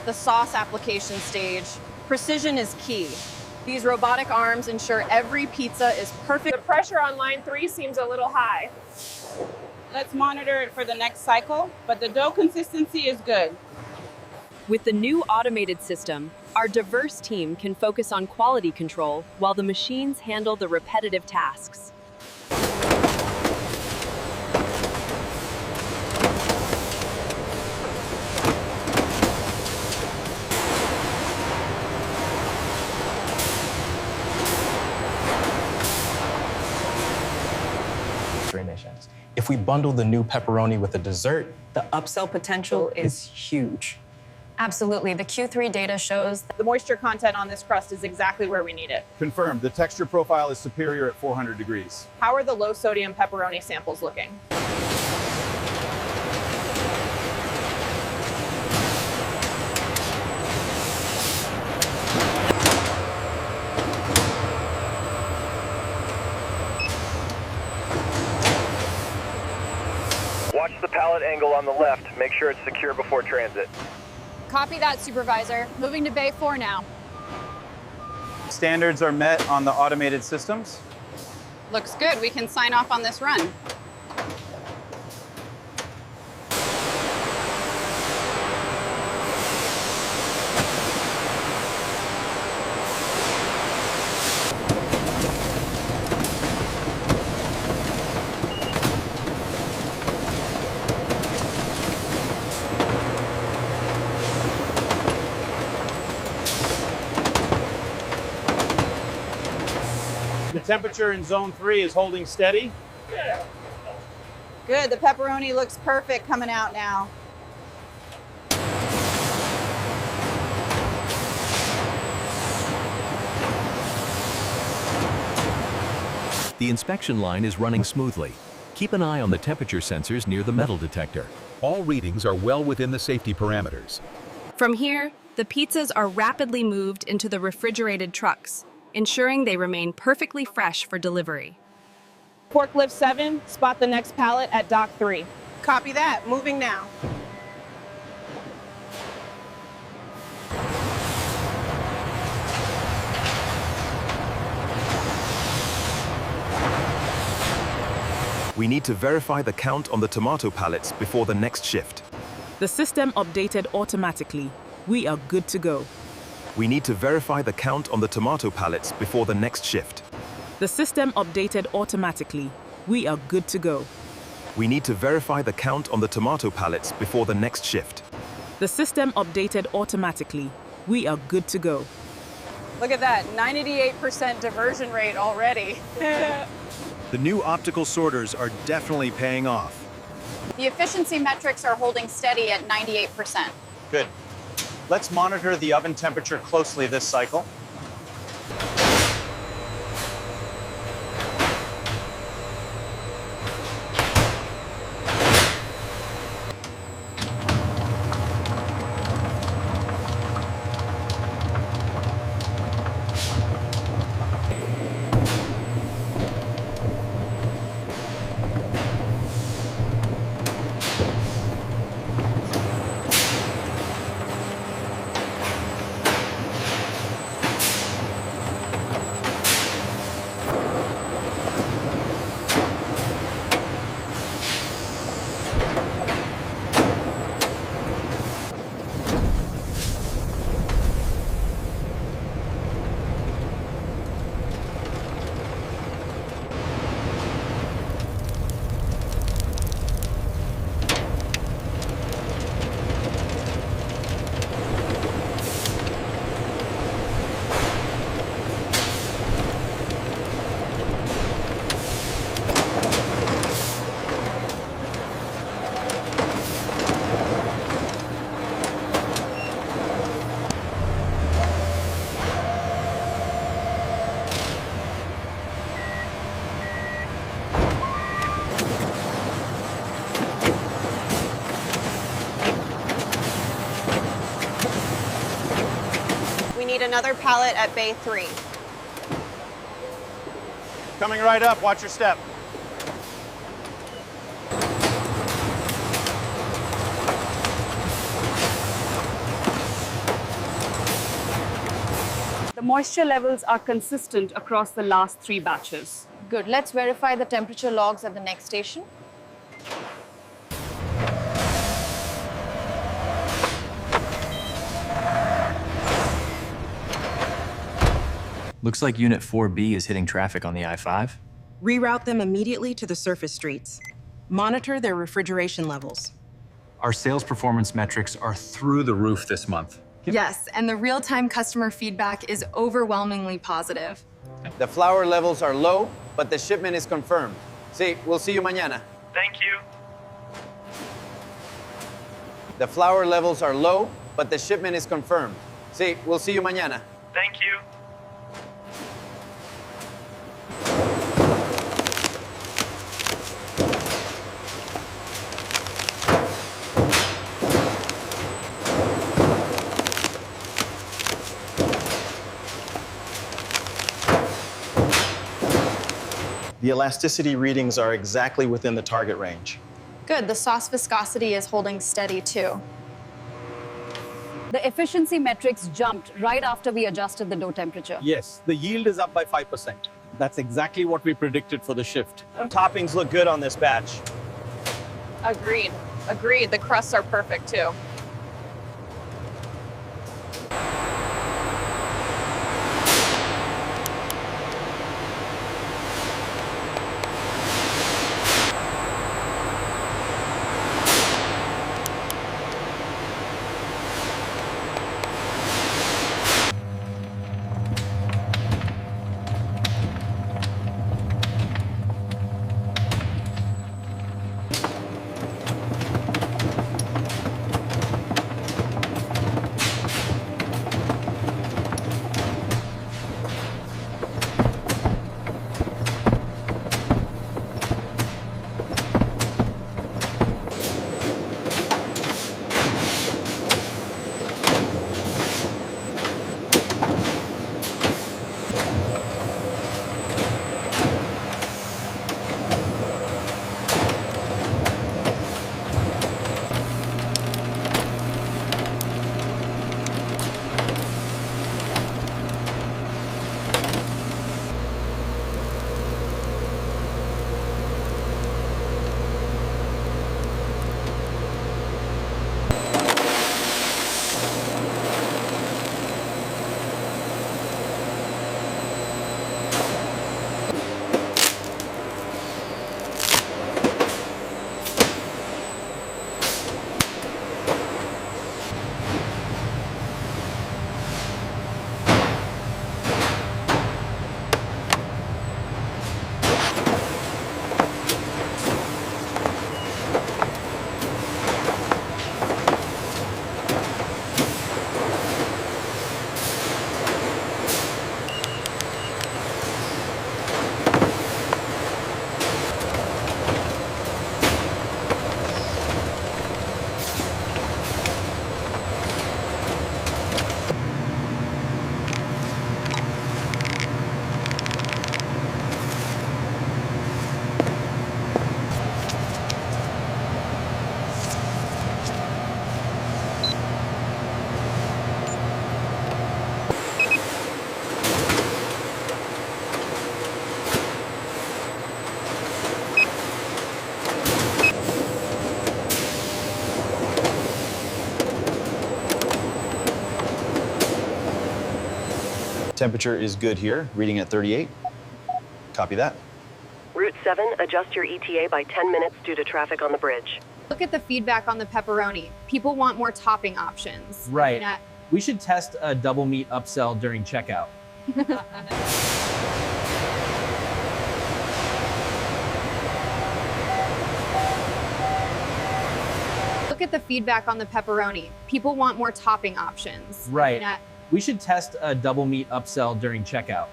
at the sauce application stage, precision is key. These robotic arms ensure every pizza is perfect. The pressure on line 3 seems a little high. Let's monitor it for the next cycle, but the dough consistency is good. With the new automated system, our diverse team can focus on quality control while the machines handle the repetitive tasks. If we bundle the new pepperoni with a dessert, the upsell potential is huge. Absolutely. The Q3 data shows The moisture content on this crust is exactly where we need it. Confirmed. The texture profile is superior at 400 degrees. How are the low sodium pepperoni samples looking? Watch the pallet angle on the left. Make sure it's secure before transit. Copy that, Supervisor. Moving to Bay 4 now. Standards are met on the automated systems. Looks good. We can sign off on this run. The temperature in zone 3 is holding steady. Good, the pepperoni looks perfect coming out now. The inspection line is running smoothly. Keep an eye on the temperature sensors near the metal detector. All readings are well within the safety parameters. From here, the pizzas are rapidly moved into the refrigerated trucks, ensuring they remain perfectly fresh for delivery. Forklift 7, spot the next pallet at dock 3. Copy that. Moving now. We need to verify the count on the tomato pallets before the next shift. The system updated automatically. We are good to go. We need to verify the count on the tomato pallets before the next shift. The system updated automatically. We are good to go. We need to verify the count on the tomato pallets before the next shift. The system updated automatically. We are good to go. Look at that, 98% diversion rate already. The new optical sorters are definitely paying off. The efficiency metrics are holding steady at 98%. Good. Let's monitor the oven temperature closely this cycle. Another pallet at Bay 3. Coming right up, watch your step. The moisture levels are consistent across the last 3 batches. Good. Let's verify the temperature logs at the next station. Looks like Unit 4B is hitting traffic on the I-5. Reroute them immediately to the surface streets. Monitor their refrigeration levels. Our sales performance metrics are through the roof this month. Yes, and the real-time customer feedback is overwhelmingly positive. The flour levels are low, but the shipment is confirmed. Sí, we'll see you mañana. Thank you. The flour levels are low, but the shipment is confirmed. Sí, we'll see you mañana. Thank you. The elasticity readings are exactly within the target range. Good. The sauce viscosity is holding steady too. The efficiency metrics jumped right after we adjusted the dough temperature. Yes, the yield is up by 5%. That's exactly what we predicted for the shift. Toppings look good on this batch. Agreed. Agreed. The crusts are perfect too. Temperature is good here, reading at 38. Copy that. Route 7, adjust your ETA by 10 minutes due to traffic on the bridge. Look at the feedback on the pepperoni. People want more topping options. Right. Yeah. We should test a double meat upsell during checkout. Look at the feedback on the pepperoni. People want more topping options. Right. Yeah. We should test a double meat upsell during checkout.